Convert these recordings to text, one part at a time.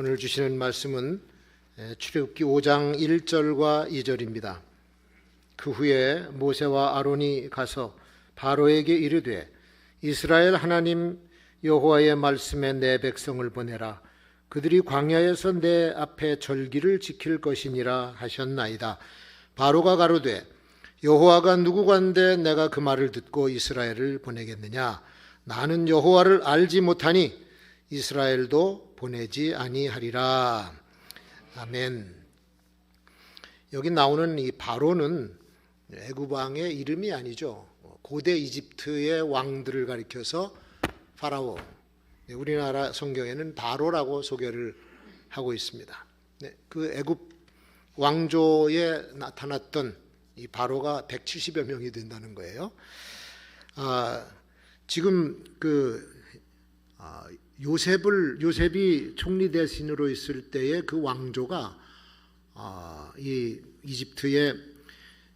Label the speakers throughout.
Speaker 1: 오늘 주시는 말씀은 출애굽기 5장 1절과 2절입니다. 그 후에 모세와 아론이 가서 바로에게 이르되 이스라엘 하나님 여호와의 말씀에 내 백성을 보내라. 그들이 광야에서 내 앞에 절기를 지킬 것이니라 하셨나이다. 바로가 가로되 여호와가 누구간데 내가 그 말을 듣고 이스라엘을 보내겠느냐. 나는 여호와를 알지 못하니 이스라엘도 보내지 아니하리라. 아멘. 여기 나오는 이 바로는 애굽 왕의 이름이 아니죠. 고대 이집트의 왕들을 가리켜서 파라오, 우리나라 성경에는 바로라고 소개를 하고 있습니다. 그 애굽 왕조에 나타났던 이 바로가 170여 명이 된다는 거예요. 지금 요셉이 총리 대신으로 있을 때의 그 왕조가 이 이집트의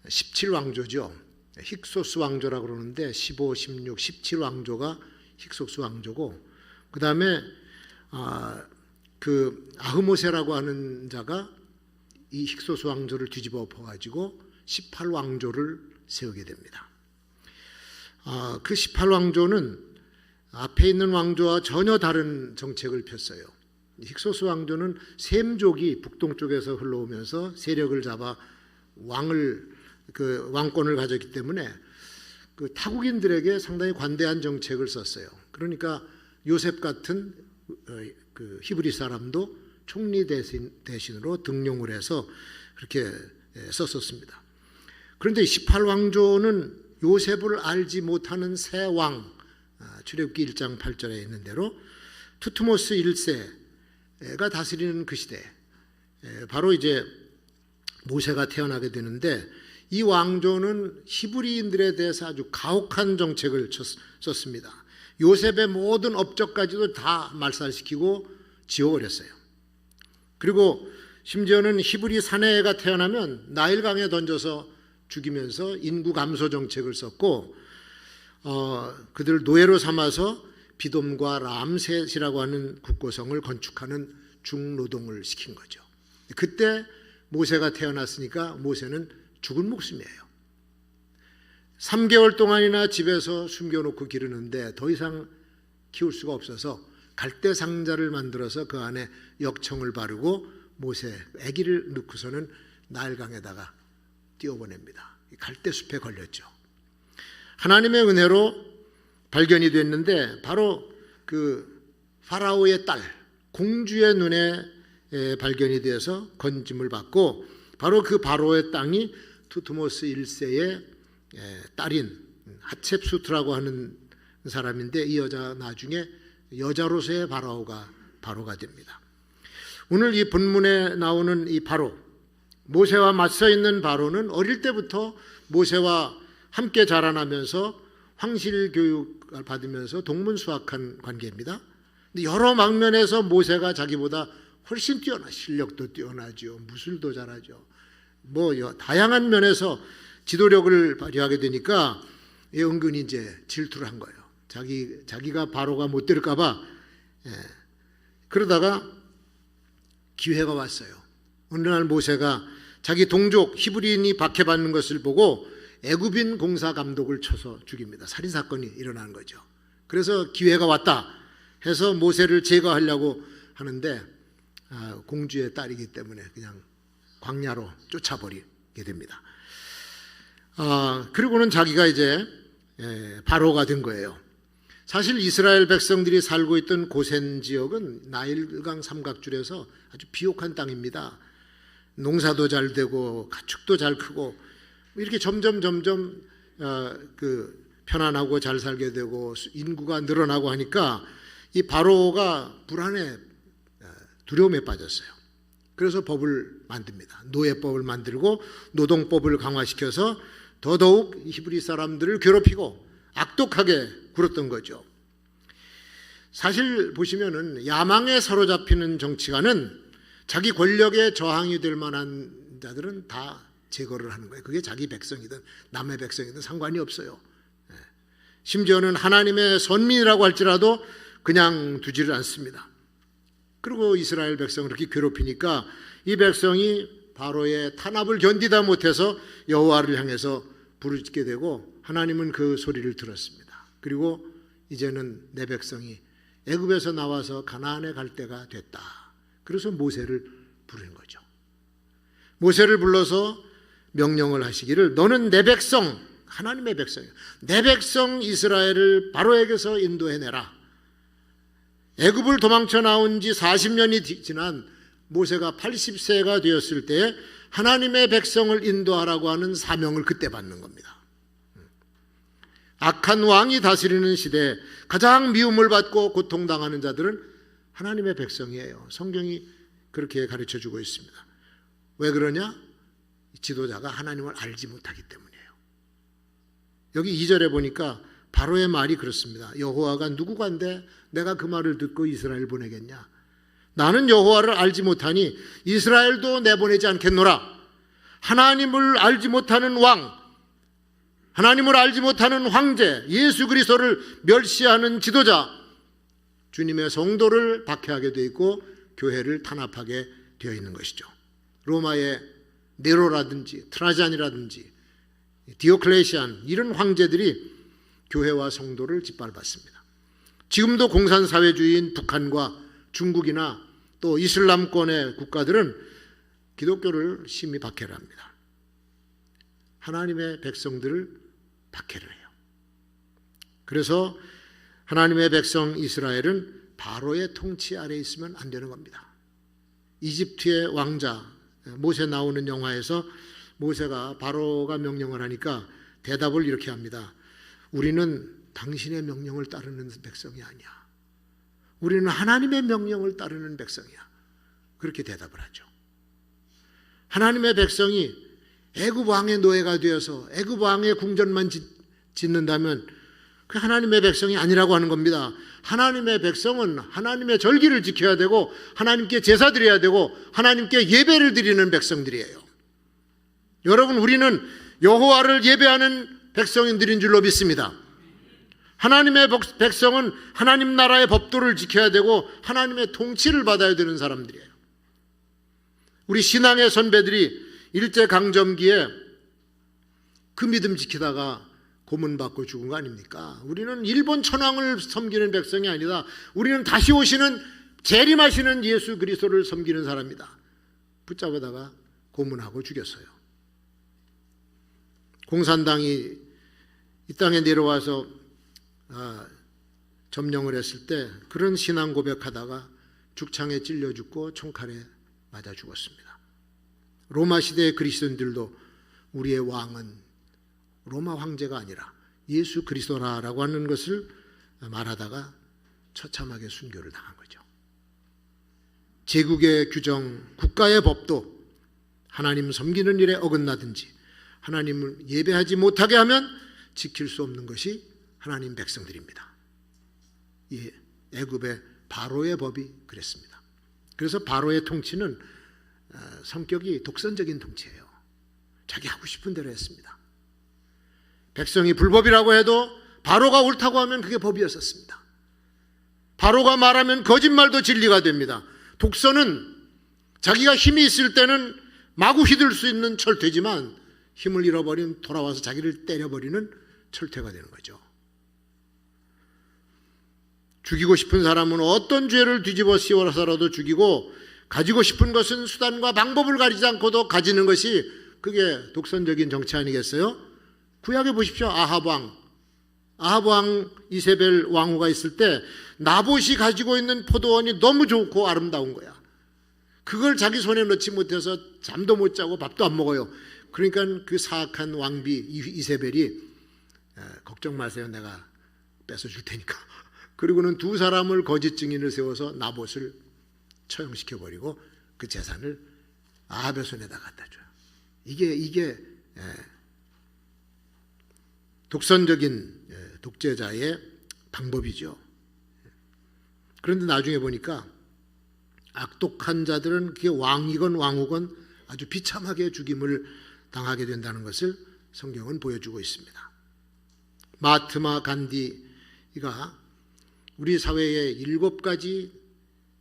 Speaker 1: 17왕조죠. 힉소스 왕조라고 그러는데 15, 16, 17왕조가 힉소스 왕조고, 그 다음에 그 아흐모세라고 하는 자가 이 힉소스 왕조를 뒤집어 엎어가지고 18왕조를 세우게 됩니다. 그 18왕조는 앞에 있는 왕조와 전혀 다른 정책을 폈어요. 힉소스 왕조는 셈족이 북동쪽에서 흘러오면서 세력을 잡아 왕권을 가졌기 때문에 그 타국인들에게 상당히 관대한 정책을 썼어요. 그러니까 요셉 같은 그 히브리 사람도 총리 대신으로 등용을 해서 그렇게 썼었습니다. 그런데 18왕조는 요셉을 알지 못하는 새 왕, 출애굽기 1장 8절에 있는 대로 투트모스 1세가 다스리는 그 시대, 바로 이제 모세가 태어나게 되는데, 이 왕조는 히브리인들에 대해서 아주 가혹한 정책을 썼습니다. 요셉의 모든 업적까지도 다 말살시키고 지워버렸어요. 그리고 심지어는 히브리 사내가 태어나면 나일강에 던져서 죽이면서 인구 감소 정책을 썼고, 그들을 노예로 삼아서 비돔과 람셋이라고 하는 국고성을 건축하는 중노동을 시킨 거죠. 그때 모세가 태어났으니까 모세는 죽은 목숨이에요. 3개월 동안이나 집에서 숨겨놓고 기르는데 더 이상 키울 수가 없어서 갈대 상자를 만들어서 그 안에 역청을 바르고 모세 아기를 넣고서는 나일강에다가 띄워보냅니다. 갈대 숲에 걸렸죠. 하나님의 은혜로 발견이 됐는데, 바로 그 파라오의 딸 공주의 눈에 발견이 되어서 건짐을 받고, 바로 그 바로의 땅이 투트모스 1세의 딸인 하첵수트라고 하는 사람인데, 이 여자 나중에 여자로서의 바로가 됩니다. 오늘 이 본문에 나오는 이 바로, 모세와 맞서 있는 바로는 어릴 때부터 모세와 함께 자라나면서 황실 교육을 받으면서 동문수학한 관계입니다. 근데 여러 방면에서 모세가 자기보다 훨씬 실력도 뛰어나죠. 무술도 잘하죠. 다양한 면에서 지도력을 발휘하게 되니까 은근히 이제 질투를 한 거예요. 자기가 바로가 못 될까 봐. 그러다가 기회가 왔어요. 어느 날 모세가 자기 동족 히브리인이 박해받는 것을 보고 애굽인 공사 감독을 쳐서 죽입니다. 살인사건이 일어나는 거죠. 그래서 기회가 왔다 해서 모세를 제거하려고 하는데 공주의 딸이기 때문에 그냥 광야로 쫓아버리게 됩니다. 그리고는 자기가 이제 바로가 된 거예요. 사실 이스라엘 백성들이 살고 있던 고센 지역은 나일강 삼각줄에서 아주 비옥한 땅입니다. 농사도 잘 되고 가축도 잘 크고 이렇게 점점 편안하고 잘 살게 되고 인구가 늘어나고 하니까 이 바로가 불안에 두려움에 빠졌어요. 그래서 법을 만듭니다. 노예법을 만들고 노동법을 강화시켜서 더더욱 히브리 사람들을 괴롭히고 악독하게 굴었던 거죠. 사실 보시면은 야망에 사로잡히는 정치가는 자기 권력에 저항이 될 만한 자들은 다 제거를 하는 거예요. 그게 자기 백성이든 남의 백성이든 상관이 없어요. 심지어는 하나님의 선민이라고 할지라도 그냥 두지를 않습니다. 그리고 이스라엘 백성을 그렇게 괴롭히니까 이 백성이 바로의 탄압을 견디다 못해서 여호와를 향해서 부르짖게 되고 하나님은 그 소리를 들었습니다. 그리고 이제는 내 백성이 애굽에서 나와서 가나안에 갈 때가 됐다. 그래서 모세를 부르는 거죠. 모세를 불러서 명령을 하시기를 너는 내 백성, 하나님의 백성이야. 내 백성 이스라엘을 바로에게서 인도해내라. 애굽을 도망쳐 나온 지 40년이 지난 모세가 80세가 되었을 때 하나님의 백성을 인도하라고 하는 사명을 그때 받는 겁니다. 악한 왕이 다스리는 시대에 가장 미움을 받고 고통당하는 자들은 하나님의 백성이에요. 성경이 그렇게 가르쳐주고 있습니다. 왜 그러냐? 지도자가 하나님을 알지 못하기 때문이에요. 여기 2절에 보니까 바로의 말이 그렇습니다. 여호와가 누구간데 내가 그 말을 듣고 이스라엘 보내겠냐? 나는 여호와를 알지 못하니 이스라엘도 내보내지 않겠노라. 하나님을 알지 못하는 왕, 하나님을 알지 못하는 황제, 예수 그리스도를 멸시하는 지도자, 주님의 성도를 박해하게 되어 있고 교회를 탄압하게 되어 있는 것이죠. 로마의 네로라든지 트라잔이라든지 디오클레시안 이런 황제들이 교회와 성도를 짓밟았습니다. 지금도 공산사회주의인 북한과 중국이나 또 이슬람권의 국가들은 기독교를 심히 박해를 합니다. 하나님의 백성들을 박해를 해요. 그래서 하나님의 백성 이스라엘은 바로의 통치 아래에 있으면 안 되는 겁니다. 이집트의 왕자 모세 나오는 영화에서 모세가 바로가 명령을 하니까 대답을 이렇게 합니다. 우리는 당신의 명령을 따르는 백성이 아니야. 우리는 하나님의 명령을 따르는 백성이야. 그렇게 대답을 하죠. 하나님의 백성이 애굽 왕의 노예가 되어서 애굽 왕의 궁전만 짓는다면 그 하나님의 백성이 아니라고 하는 겁니다. 하나님의 백성은 하나님의 절기를 지켜야 되고 하나님께 제사 드려야 되고 하나님께 예배를 드리는 백성들이에요. 여러분, 우리는 여호와를 예배하는 백성인들인 줄로 믿습니다. 하나님의 백성은 하나님 나라의 법도를 지켜야 되고 하나님의 통치를 받아야 되는 사람들이에요. 우리 신앙의 선배들이 일제강점기에 그 믿음 지키다가 고문받고 죽은 거 아닙니까? 우리는 일본 천황을 섬기는 백성이 아니다. 우리는 다시 오시는 재림하시는 예수 그리스도를 섬기는 사람이다. 붙잡아다가 고문하고 죽였어요. 공산당이 이 땅에 내려와서 점령을 했을 때 그런 신앙 고백하다가 죽창에 찔려 죽고 총칼에 맞아 죽었습니다. 로마 시대의 그리스도인들도 우리의 왕은 로마 황제가 아니라 예수 그리스도라고 하는 것을 말하다가 처참하게 순교를 당한 거죠. 제국의 규정, 국가의 법도 하나님 섬기는 일에 어긋나든지 하나님을 예배하지 못하게 하면 지킬 수 없는 것이 하나님 백성들입니다. 이 애굽의 바로의 법이 그랬습니다. 그래서 바로의 통치는 성격이 독선적인 통치예요. 자기 하고 싶은 대로 했습니다. 백성이 불법이라고 해도 바로가 옳다고 하면 그게 법이었었습니다. 바로가 말하면 거짓말도 진리가 됩니다. 독선은 자기가 힘이 있을 때는 마구 휘둘 수 있는 철퇴지만 힘을 잃어버리면 돌아와서 자기를 때려버리는 철퇴가 되는 거죠. 죽이고 싶은 사람은 어떤 죄를 뒤집어 씌워서라도 죽이고 가지고 싶은 것은 수단과 방법을 가리지 않고도 가지는 것이 그게 독선적인 정치 아니겠어요? 구약에 보십시오. 아합 왕 이세벨 왕후가 있을 때 나봇이 가지고 있는 포도원이 너무 좋고 아름다운 거야. 그걸 자기 손에 넣지 못해서 잠도 못 자고 밥도 안 먹어요. 그러니까 그 사악한 왕비 이세벨이 걱정 마세요. 내가 뺏어줄 테니까. 그리고는 두 사람을 거짓 증인을 세워서 나봇을 처형시켜버리고 그 재산을 아합의 손에다 갖다 줘요. 이게 독선적인 독재자의 방법이죠. 그런데 나중에 보니까 악독한 자들은 그게 왕이건 왕후건 아주 비참하게 죽임을 당하게 된다는 것을 성경은 보여주고 있습니다. 마하트마 간디가 우리 사회의 7가지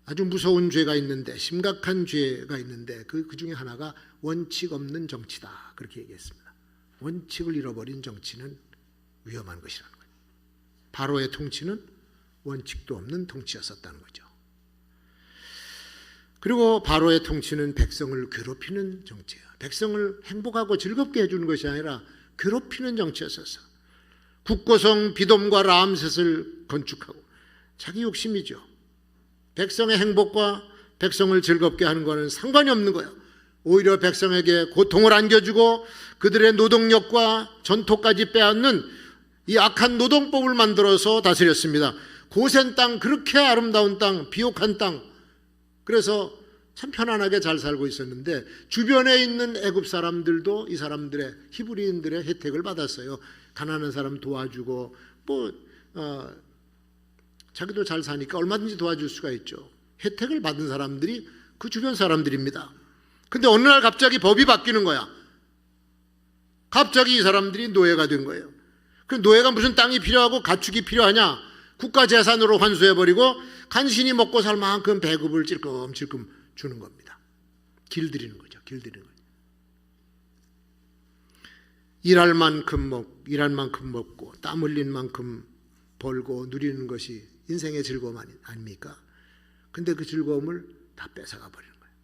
Speaker 1: 아주 무서운 죄가 있는데, 심각한 죄가 있는데 그 중에 하나가 원칙 없는 정치다, 그렇게 얘기했습니다. 원칙을 잃어버린 정치는 위험한 것이라는 거예요. 바로의 통치는 원칙도 없는 통치였었다는 거죠. 그리고 바로의 통치는 백성을 괴롭히는 정치예요. 백성을 행복하고 즐겁게 해주는 것이 아니라 괴롭히는 정치였어서 국고성 비돔과 라암셋을 건축하고, 자기 욕심이죠. 백성의 행복과 백성을 즐겁게 하는 것은 상관이 없는 거예요. 오히려 백성에게 고통을 안겨주고 그들의 노동력과 전토까지 빼앗는 이 악한 노동법을 만들어서 다스렸습니다. 고센 땅, 그렇게 아름다운 땅, 비옥한 땅, 그래서 참 편안하게 잘 살고 있었는데 주변에 있는 애굽 사람들도 이 사람들의, 히브리인들의 혜택을 받았어요. 가난한 사람 도와주고, 자기도 잘 사니까 얼마든지 도와줄 수가 있죠. 혜택을 받은 사람들이 그 주변 사람들입니다. 근데 어느 날 갑자기 법이 바뀌는 거야. 갑자기 이 사람들이 노예가 된 거예요. 그 노예가 무슨 땅이 필요하고 가축이 필요하냐? 국가 재산으로 환수해버리고 간신히 먹고 살 만큼 배급을 찔끔찔끔 주는 겁니다. 길들이는 거죠. 길들이는 거죠. 일할 만큼 먹고 땀 흘린 만큼 벌고 누리는 것이 인생의 즐거움 아닙니까? 근데 그 즐거움을 다 뺏어가 버리는 거예요.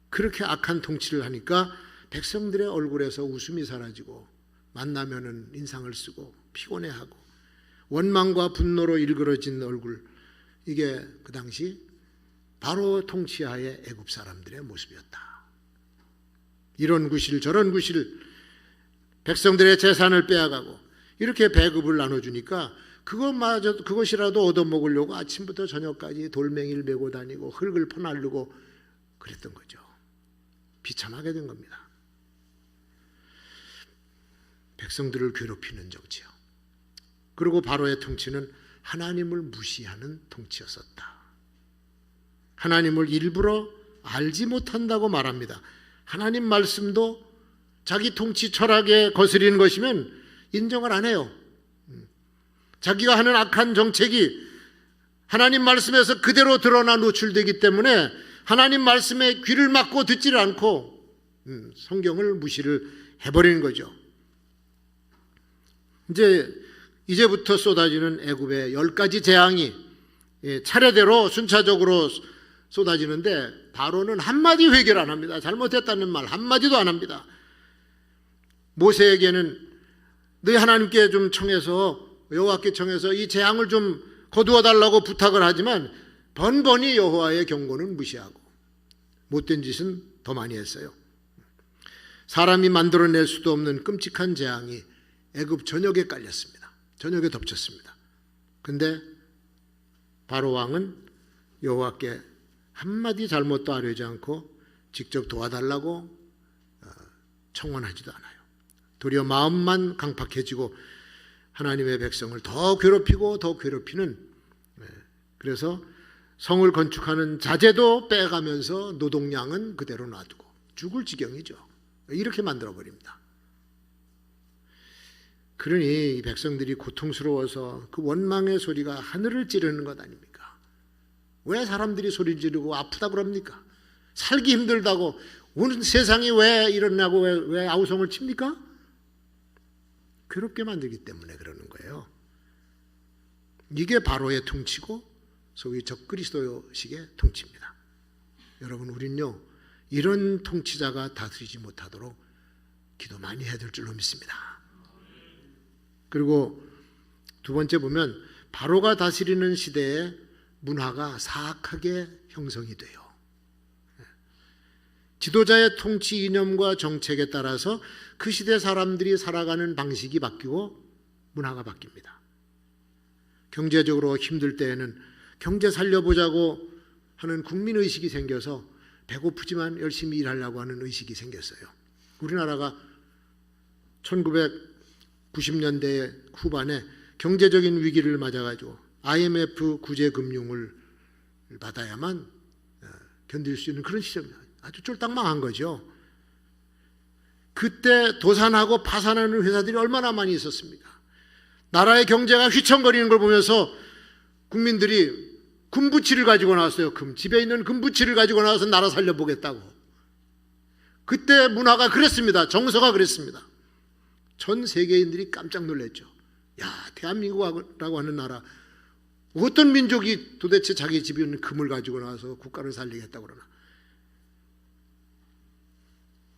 Speaker 1: 그렇게 악한 통치를 하니까 백성들의 얼굴에서 웃음이 사라지고 만나면은 인상을 쓰고 피곤해하고 원망과 분노로 일그러진 얼굴, 이게 그 당시 바로 통치하에 애굽 사람들의 모습이었다. 이런 구실 저런 구실, 백성들의 재산을 빼앗아가고 이렇게 배급을 나눠주니까 그것이라도 얻어먹으려고 아침부터 저녁까지 돌멩이를 메고 다니고 흙을 퍼날르고 그랬던 거죠. 비참하게 된 겁니다. 백성들을 괴롭히는 정치요. 그리고 바로의 통치는 하나님을 무시하는 통치였었다. 하나님을 일부러 알지 못한다고 말합니다. 하나님 말씀도 자기 통치 철학에 거스리는 것이면 인정을 안 해요. 자기가 하는 악한 정책이 하나님 말씀에서 그대로 드러나 노출되기 때문에 하나님 말씀에 귀를 막고 듣지를 않고 성경을 무시를 해버리는 거죠. 이제부터 쏟아지는 애굽의 10가지 재앙이 차례대로 순차적으로 쏟아지는데 바로는 한마디 회개를 안 합니다. 잘못했다는 말 한마디도 안 합니다. 모세에게는 너희 하나님께 좀 청해서, 여호와께 청해서 이 재앙을 좀 거두어 달라고 부탁을 하지만 번번이 여호와의 경고는 무시하고 못된 짓은 더 많이 했어요. 사람이 만들어낼 수도 없는 끔찍한 재앙이 애굽 전역에 깔렸습니다. 전역에 덮쳤습니다. 근데 바로 왕은 여호와께 한마디 잘못도 아뢰지 않고 직접 도와달라고 청원하지도 않아요. 도리어 마음만 강팍해지고 하나님의 백성을 더 괴롭히고 더 괴롭히는, 그래서 성을 건축하는 자재도 빼가면서 노동량은 그대로 놔두고 죽을 지경이죠. 이렇게 만들어버립니다. 그러니 이 백성들이 고통스러워서 그 원망의 소리가 하늘을 찌르는 것 아닙니까? 왜 사람들이 소리 지르고 아프다 그럽니까? 살기 힘들다고, 온 세상이 왜 이러냐고 왜 아우성을 칩니까? 괴롭게 만들기 때문에 그러는 거예요. 이게 바로의 통치고 소위 적그리스도식의 통치입니다. 여러분, 우린요 이런 통치자가 다스리지 못하도록 기도 많이 해야 될 줄로 믿습니다. 그리고 두 번째 보면 바로가 다스리는 시대에 문화가 사악하게 형성이 돼요. 지도자의 통치 이념과 정책에 따라서 그 시대 사람들이 살아가는 방식이 바뀌고 문화가 바뀝니다. 경제적으로 힘들 때에는 경제 살려보자고 하는 국민의식이 생겨서 배고프지만 열심히 일하려고 하는 의식이 생겼어요. 우리나라가 1990년대 후반에 경제적인 위기를 맞아가지고 IMF 구제금융을 받아야만 견딜 수 있는 그런 시점이에요. 아주 쫄딱망한 거죠. 그때 도산하고 파산하는 회사들이 얼마나 많이 있었습니까? 나라의 경제가 휘청거리는 걸 보면서 국민들이 금부치를 가지고 나왔어요. 집에 있는 금부치를 가지고 나와서 나라 살려보겠다고. 그때 문화가 그랬습니다. 정서가 그랬습니다. 전 세계인들이 깜짝 놀랐죠. 야, 대한민국이라고 하는 나라, 어떤 민족이 도대체 자기 집에 있는 금을 가지고 나와서 국가를 살리겠다고 그러나.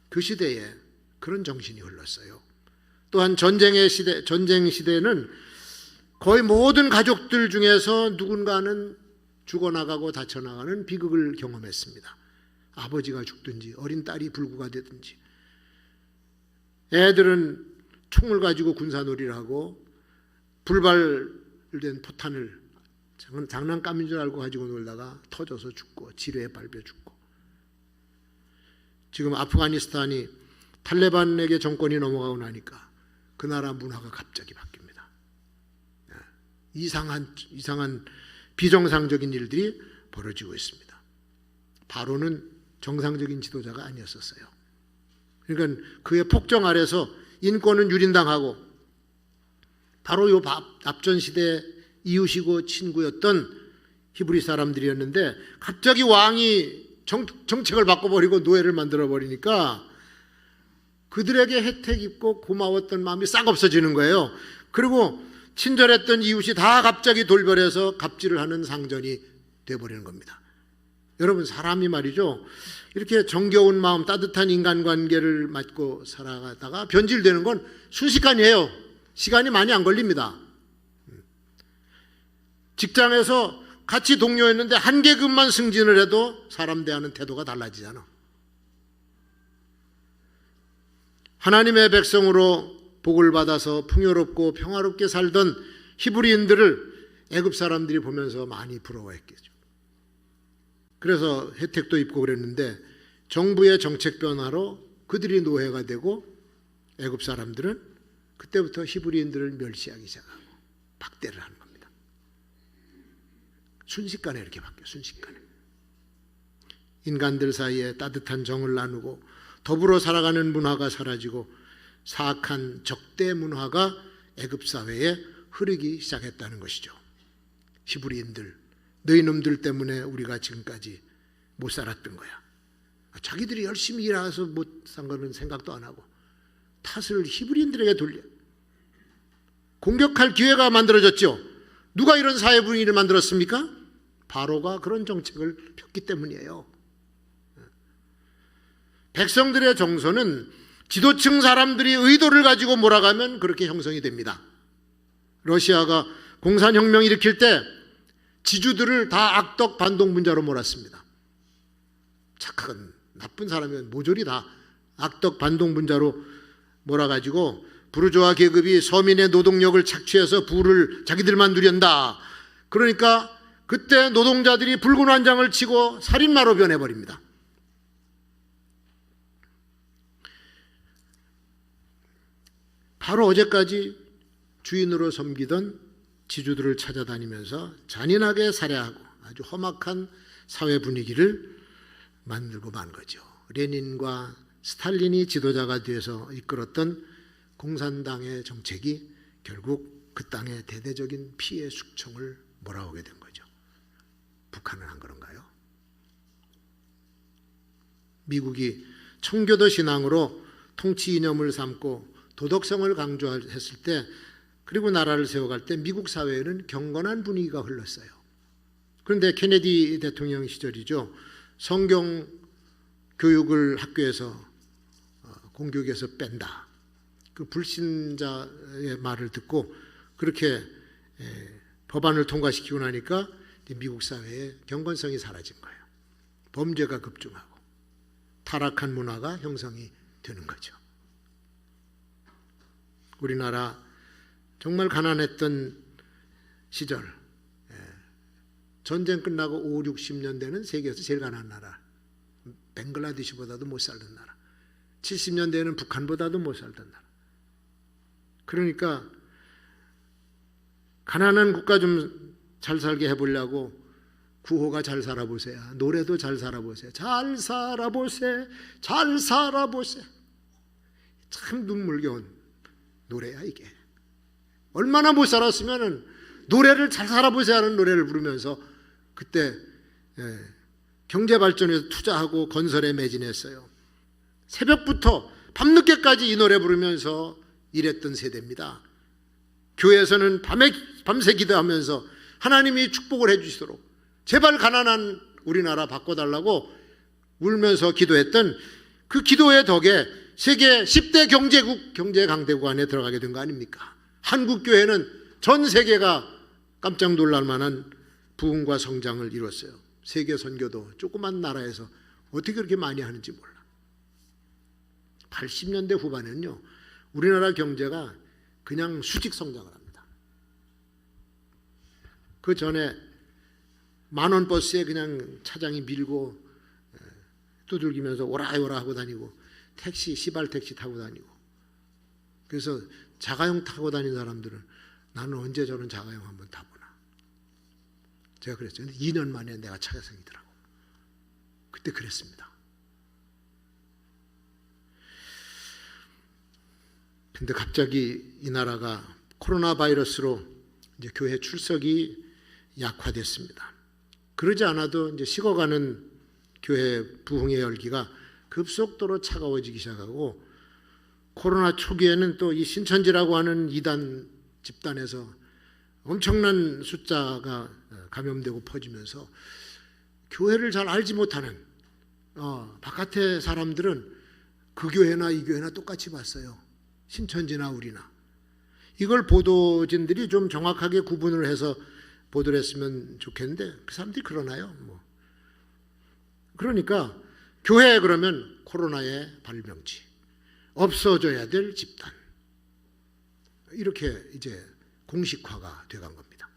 Speaker 1: 그 시대에 그런 정신이 흘렀어요. 또한 전쟁 시대에는 거의 모든 가족들 중에서 누군가는 죽어나가고 다쳐나가는 비극을 경험했습니다. 아버지가 죽든지 어린 딸이 불구가 되든지. 애들은 총을 가지고 군사놀이를 하고 불발된 포탄을 장난감인 줄 알고 가지고 놀다가 터져서 죽고 지뢰에 밟혀 죽고. 지금 아프가니스탄이 탈레반에게 정권이 넘어가고 나니까 그 나라 문화가 갑자기 바뀝니다. 이상한 비정상적인 일들이 벌어지고 있습니다. 바로는 정상적인 지도자가 아니었었어요. 그러니까 그의 폭정 아래서 인권은 유린당하고, 바로 요 앞전 시대 이웃이고 친구였던 히브리 사람들이었는데 갑자기 왕이 정책을 바꿔버리고 노예를 만들어버리니까 그들에게 혜택 입고 고마웠던 마음이 싹 없어지는 거예요. 그리고 친절했던 이웃이 다 갑자기 돌변해서 갑질을 하는 상전이 되어버리는 겁니다. 여러분, 사람이 말이죠, 이렇게 정겨운 마음, 따뜻한 인간관계를 맺고 살아가다가 변질되는 건 순식간이에요. 시간이 많이 안 걸립니다. 직장에서 같이 동료였는데 한 계급만 승진을 해도 사람 대하는 태도가 달라지잖아. 하나님의 백성으로 복을 받아서 풍요롭고 평화롭게 살던 히브리인들을 애굽 사람들이 보면서 많이 부러워했겠죠. 그래서 혜택도 입고 그랬는데 정부의 정책 변화로 그들이 노예가 되고 애굽 사람들은 그때부터 히브리인들을 멸시하기 시작하고 박대를 하는 겁니다. 순식간에 이렇게 바뀌어요. 순식간에. 인간들 사이에 따뜻한 정을 나누고 더불어 살아가는 문화가 사라지고 사악한 적대 문화가 애굽 사회에 흐르기 시작했다는 것이죠. 히브리인들, 너희 놈들 때문에 우리가 지금까지 못 살았던 거야. 자기들이 열심히 일해서 못 산 거는 생각도 안 하고 탓을 히브리인들에게 돌려. 공격할 기회가 만들어졌죠. 누가 이런 사회 분위기를 만들었습니까? 바로가 그런 정책을 폈기 때문이에요. 백성들의 정서는 지도층 사람들이 의도를 가지고 몰아가면 그렇게 형성이 됩니다. 러시아가 공산혁명 일으킬 때 지주들을 다 악덕 반동분자로 몰았습니다. 착한 나쁜 사람이면 모조리 다 악덕 반동분자로 몰아가지고 부르주아 계급이 서민의 노동력을 착취해서 부를 자기들만 누린다. 그러니까 그때 노동자들이 붉은 환장을 치고 살인마로 변해버립니다. 바로 어제까지 주인으로 섬기던 지주들을 찾아다니면서 잔인하게 살해하고 아주 험악한 사회 분위기를 만들고 만 거죠. 레닌과 스탈린이 지도자가 되어서 이끌었던 공산당의 정책이 결국 그 땅의 대대적인 피해 숙청을 몰아오게 된 거죠. 북한은 한 그런가요? 미국이 청교도 신앙으로 통치 이념을 삼고 도덕성을 강조했을 때, 그리고 나라를 세워갈 때 미국 사회에는 경건한 분위기가 흘렀어요. 그런데 케네디 대통령 시절이죠. 성경 교육을 학교에서 공교육에서 뺀다. 그 불신자의 말을 듣고 그렇게 법안을 통과시키고 나니까 미국 사회의 경건성이 사라진 거예요. 범죄가 급증하고 타락한 문화가 형성이 되는 거죠. 우리나라 정말 가난했던 시절, 전쟁 끝나고 5, 60년대는 세계에서 제일 가난한 나라, 벵글라데시보다도 못 살던 나라, 70년대에는 북한보다도 못 살던 나라. 그러니까 가난한 국가 좀 잘 살게 해보려고 구호가 잘 살아보세요. 노래도 잘 살아보세요. 잘 살아보세, 잘 살아보세. 참 눈물겨운 노래야 이게. 얼마나 못 살았으면 노래를 잘 살아보세요 하는 노래를 부르면서 그때 경제 발전에 투자하고 건설에 매진했어요. 새벽부터 밤늦게까지 이 노래 부르면서 일했던 세대입니다. 교회에서는 밤새 기도하면서 하나님이 축복을 해주시도록 제발 가난한 우리나라 바꿔달라고 울면서 기도했던 그 기도의 덕에 세계 10대 경제국, 경제강대국 안에 들어가게 된 거 아닙니까? 한국교회는 전 세계가 깜짝 놀랄 만한 부흥과 성장을 이뤘어요. 세계 선교도 조그만 나라에서 어떻게 그렇게 많이 하는지 몰라. 80년대 후반에는요, 우리나라 경제가 그냥 수직 성장을 합니다. 그 전에 만원 버스에 그냥 차장이 밀고 두들기면서 오라오라 하고 다니고 택시, 시발 택시 타고 다니고, 그래서 자가용 타고 다니는 사람들은 나는 언제 저런 자가용 한번 타보나. 제가 그랬죠. 근데 2년 만에 내가 차가 생기더라고. 그때 그랬습니다. 근데 갑자기 이 나라가 코로나 바이러스로 이제 교회 출석이 약화됐습니다. 그러지 않아도 이제 식어가는 교회 부흥의 열기가 급속도로 차가워지기 시작하고, 코로나 초기에는 또 이 신천지라고 하는 이단 집단에서 엄청난 숫자가 감염되고 퍼지면서 교회를 잘 알지 못하는 바깥의 사람들은 그 교회나 이 교회나 똑같이 봤어요. 신천지나 우리나. 이걸 보도진들이 좀 정확하게 구분을 해서 보도를 했으면 좋겠는데 그 사람들이 그러나요? 그러니까 교회 그러면 코로나의 발병지, 없어져야 될 집단, 이렇게 이제 공식화가 돼간 겁니다.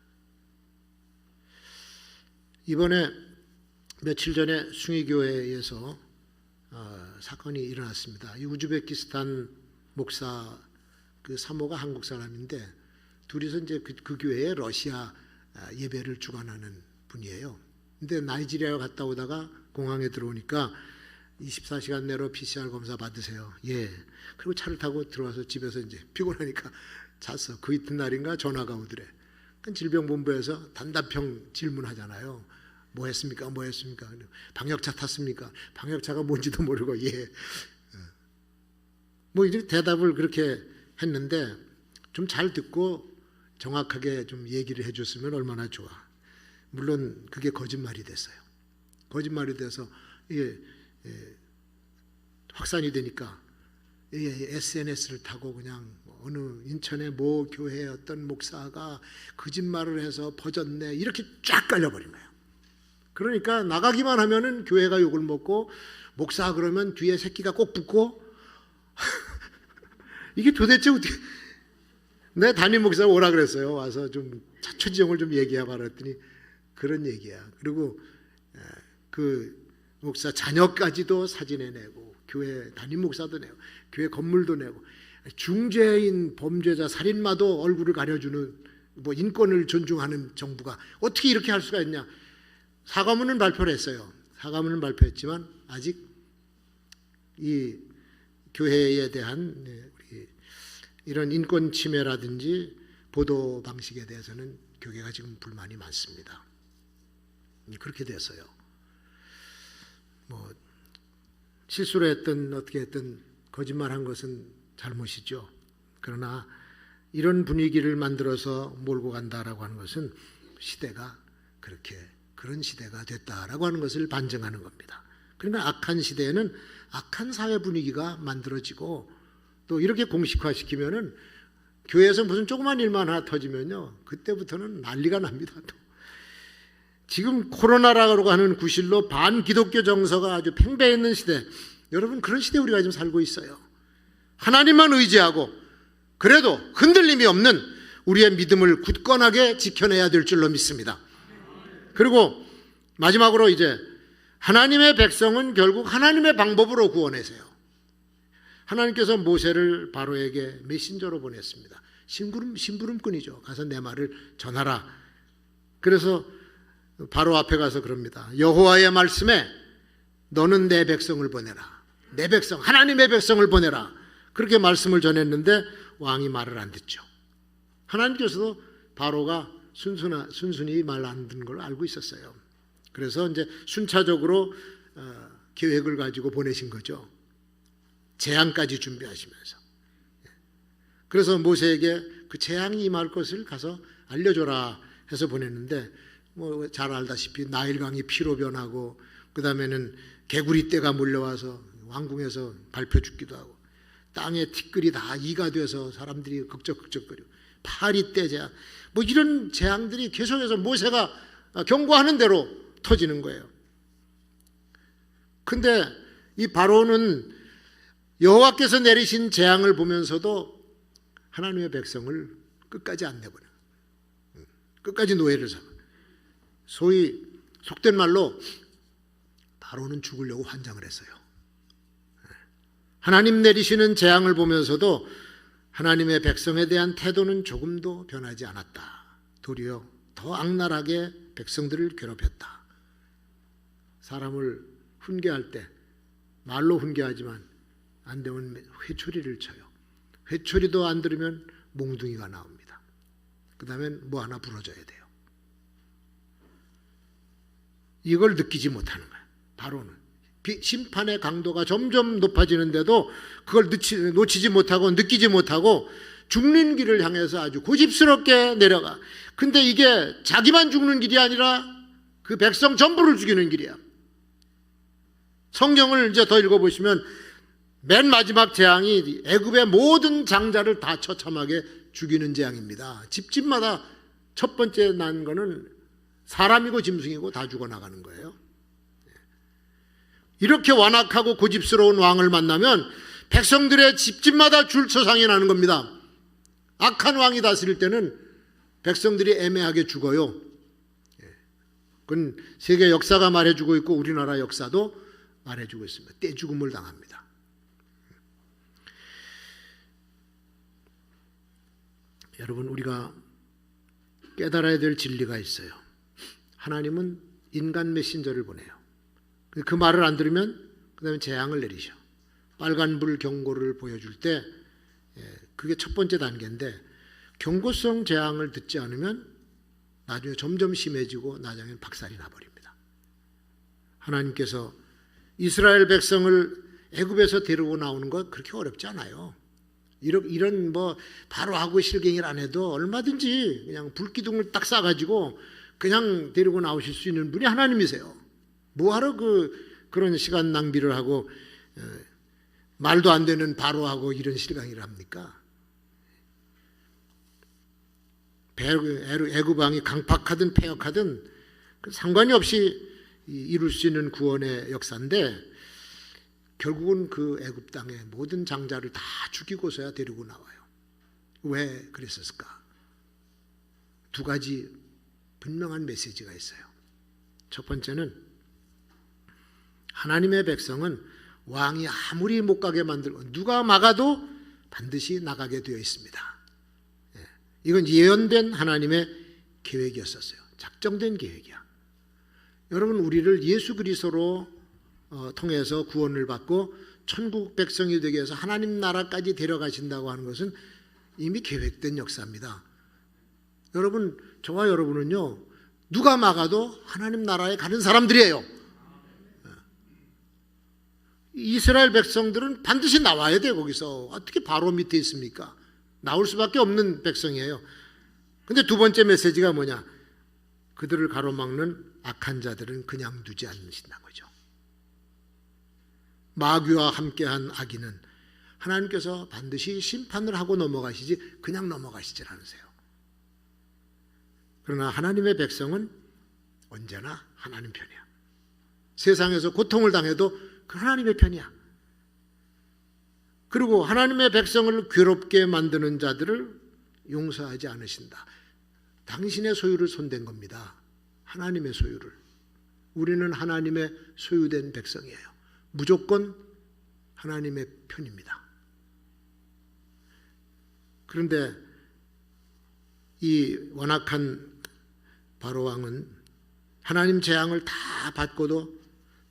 Speaker 1: 이번에 며칠 전에 숭의교회에서 사건이 일어났습니다. 이 우즈베키스탄 목사 그 사모가 한국 사람인데 둘이서 이제 그 교회에 러시아 예배를 주관하는 분이에요. 근데 나이지리아 갔다 오다가 공항에 들어오니까 24시간 내로 PCR 검사 받으세요. 예. 그리고 차를 타고 들어와서 집에서 이제 피곤하니까 잤어. 그 이튿날인가 전화가 오더래. 그러니까 질병본부에서 단답형 질문하잖아요. 뭐 했습니까? 뭐 했습니까? 방역차 탔습니까? 방역차가 뭔지도 모르고 예. 뭐 이제 대답을 그렇게 했는데 좀 잘 듣고 정확하게 좀 얘기를 해줬으면 얼마나 좋아. 물론 그게 거짓말이 됐어요. 거짓말이 돼서 이게 확산이 되니까 SNS를 타고 그냥 어느 인천의 모 교회 어떤 목사가 거짓말을 해서 퍼졌네 이렇게 쫙 깔려버린 거예요. 그러니까 나가기만 하면은 교회가 욕을 먹고, 목사 그러면 뒤에 새끼가 꼭 붙고 이게 도대체 어떻게. 내 담임 목사 오라 그랬어요. 와서 좀 자초지종을 좀 얘기해 봐라 했더니 그런 얘기야. 그리고 그 목사 자녀까지도 사진에 내고, 교회 담임 목사도 내고, 교회 건물도 내고, 중죄인 범죄자 살인마도 얼굴을 가려주는 뭐 인권을 존중하는 정부가 어떻게 이렇게 할 수가 있냐. 사과문은 발표를 했어요. 사과문은 발표했지만 아직 이 교회에 대한 이런 인권 침해라든지 보도 방식에 대해서는 교회가 지금 불만이 많습니다. 그렇게 됐어요. 뭐 실수를 했든 어떻게 했든 거짓말한 것은 잘못이죠. 그러나 이런 분위기를 만들어서 몰고 간다라고 하는 것은 시대가 그런 시대가 됐다라고 하는 것을 반증하는 겁니다. 그러니까 악한 시대에는 악한 사회 분위기가 만들어지고, 또 이렇게 공식화시키면은 교회에서 무슨 조그만 일만 하나 터지면요, 그때부터는 난리가 납니다. 또 지금 코로나라고 하는 구실로 반기독교 정서가 아주 팽배해 있는 시대, 여러분 그런 시대에 우리가 지금 살고 있어요. 하나님만 의지하고 그래도 흔들림이 없는 우리의 믿음을 굳건하게 지켜내야 될 줄로 믿습니다. 그리고 마지막으로 이제 하나님의 백성은 결국 하나님의 방법으로 구원하세요. 하나님께서 모세를 바로에게 메신저로 보냈습니다. 심부름꾼이죠. 가서 내 말을 전하라. 그래서 바로 앞에 가서 그럽니다. 여호와의 말씀에 너는 내 백성을 보내라. 내 백성, 하나님의 백성을 보내라. 그렇게 말씀을 전했는데 왕이 말을 안 듣죠. 하나님께서도 바로가 순순히 말 안 듣는 걸 알고 있었어요. 그래서 이제 순차적으로 계획을 가지고 보내신 거죠. 재앙까지 준비하시면서. 그래서 모세에게 그 재앙이 임할 것을 가서 알려줘라 해서 보냈는데, 뭐 잘 알다시피 나일강이 피로 변하고, 그 다음에는 개구리 떼가 몰려와서 왕궁에서 밟혀 죽기도 하고, 땅에 티끌이 다 이가 돼서 사람들이 극적극적거리고, 파리 떼 재앙, 뭐 이런 재앙들이 계속해서 모세가 경고하는 대로 터지는 거예요. 근데 이 바로는 여호와께서 내리신 재앙을 보면서도 하나님의 백성을 끝까지 안 내버려. 끝까지 노예를 삼아. 소위 속된 말로 바로는 죽으려고 환장을 했어요. 하나님 내리시는 재앙을 보면서도 하나님의 백성에 대한 태도는 조금도 변하지 않았다. 도리어 더 악랄하게 백성들을 괴롭혔다. 사람을 훈계할 때 말로 훈계하지만 안 되면 회초리를 쳐요. 회초리도 안 들으면 몽둥이가 나옵니다. 그 다음엔 뭐 하나 부러져야 돼요. 이걸 느끼지 못하는 거예요. 바로는 심판의 강도가 점점 높아지는데도 그걸 놓치지 못하고 느끼지 못하고 죽는 길을 향해서 아주 고집스럽게 내려가. 근데 이게 자기만 죽는 길이 아니라 그 백성 전부를 죽이는 길이야. 성경을 이제 더 읽어보시면 맨 마지막 재앙이 애굽의 모든 장자를 다 처참하게 죽이는 재앙입니다. 집집마다 첫 번째 난 거는 사람이고 짐승이고 다 죽어나가는 거예요. 이렇게 완악하고 고집스러운 왕을 만나면 백성들의 집집마다 줄서상이 나는 겁니다. 악한 왕이 다스릴 때는 백성들이 애매하게 죽어요. 그건 세계 역사가 말해주고 있고 우리나라 역사도 말해주고 있습니다. 떼죽음을 당합니다. 여러분, 우리가 깨달아야 될 진리가 있어요. 하나님은 인간 메신저를 보내요. 그 말을 안 들으면 그 다음에 재앙을 내리셔. 빨간불 경고를 보여줄 때 그게 첫 번째 단계인데, 경고성 재앙을 듣지 않으면 나중에 점점 심해지고 나중에 박살이 나버립니다. 하나님께서 이스라엘 백성을 애굽에서 데리고 나오는 것 그렇게 어렵지 않아요. 이런 뭐 바로하고 실갱이를 안 해도 얼마든지 그냥 불기둥을 딱 쏴가지고 그냥 데리고 나오실 수 있는 분이 하나님이세요. 뭐하러 그런 시간 낭비를 하고 말도 안 되는 바로하고 이런 실강이를 합니까? 애굽 왕이 강팍하든 폐역하든 상관이 없이 이룰 수 있는 구원의 역사인데, 결국은 그 애굽 땅의 모든 장자를 다 죽이고서야 데리고 나와요. 왜 그랬을까? 두 가지 분명한 메시지가 있어요. 첫 번째는 하나님의 백성은 왕이 아무리 못 가게 만들고 누가 막아도 반드시 나가게 되어 있습니다. 이건 예언된 하나님의 계획이었었어요. 작정된 계획이야. 여러분, 우리를 예수 그리스도로 통해서 구원을 받고 천국 백성이 되게 해서 하나님 나라까지 데려가신다고 하는 것은 이미 계획된 역사입니다. 여러분, 저와 여러분은요, 누가 막아도 하나님 나라에 가는 사람들이에요. 이스라엘 백성들은 반드시 나와야 돼요. 거기서 어떻게 바로 밑에 있습니까? 나올 수밖에 없는 백성이에요. 근데 두 번째 메시지가 뭐냐? 그들을 가로막는 악한 자들은 그냥 두지 않으신다는 거죠. 마귀와 함께한 악인은 하나님께서 반드시 심판을 하고 넘어가시지 그냥 넘어가시질 않으세요. 그러나 하나님의 백성은 언제나 하나님 편이야. 세상에서 고통을 당해도 그 하나님의 편이야. 그리고 하나님의 백성을 괴롭게 만드는 자들을 용서하지 않으신다. 당신의 소유를 손댄 겁니다. 하나님의 소유를. 우리는 하나님의 소유된 백성이에요. 무조건 하나님의 편입니다. 그런데 이 완악한 바로 왕은 하나님 재앙을 다 받고도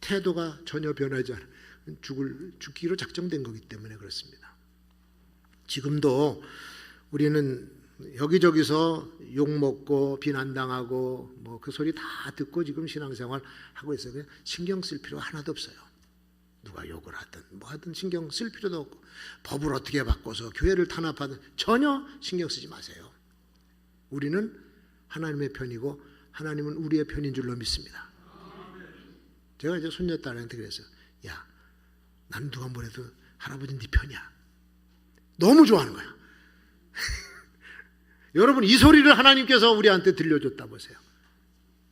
Speaker 1: 태도가 전혀 변하지 않아. 죽기로 작정된 거기 때문에 그렇습니다. 지금도 우리는 여기저기서 욕먹고 비난당하고 뭐 그 소리 다 듣고 지금 신앙생활 하고 있어요. 그냥 신경 쓸 필요 하나도 없어요. 누가 욕을 하든 뭐 하든 신경 쓸 필요도 없고, 법을 어떻게 바꿔서 교회를 탄압하든 전혀 신경 쓰지 마세요. 우리는 하나님의 편이고 하나님은 우리의 편인 줄로 믿습니다. 제가 이제 손녀딸한테 그랬어요. 야, 나는 누가 뭐래도 할아버지는 네 편이야. 너무 좋아하는 거야. 여러분, 이 소리를 하나님께서 우리한테 들려줬다 보세요.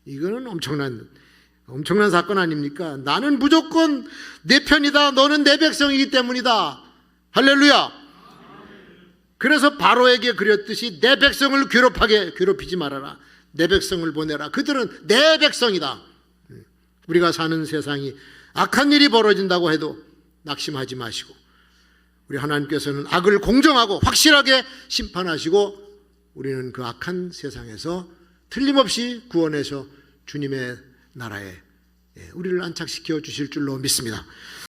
Speaker 1: 이거는 엄청난 사건 아닙니까? 나는 무조건 내 편이다. 너는 내 백성이기 때문이다. 할렐루야. 그래서 바로에게 그렸듯이 내 백성을 괴롭히지 말아라. 내 백성을 보내라. 그들은 내 백성이다. 우리가 사는 세상이 악한 일이 벌어진다고 해도 낙심하지 마시고, 우리 하나님께서는 악을 공정하고 확실하게 심판하시고, 우리는 그 악한 세상에서 틀림없이 구원해서 주님의 나라에 우리를 안착시켜 주실 줄로 믿습니다.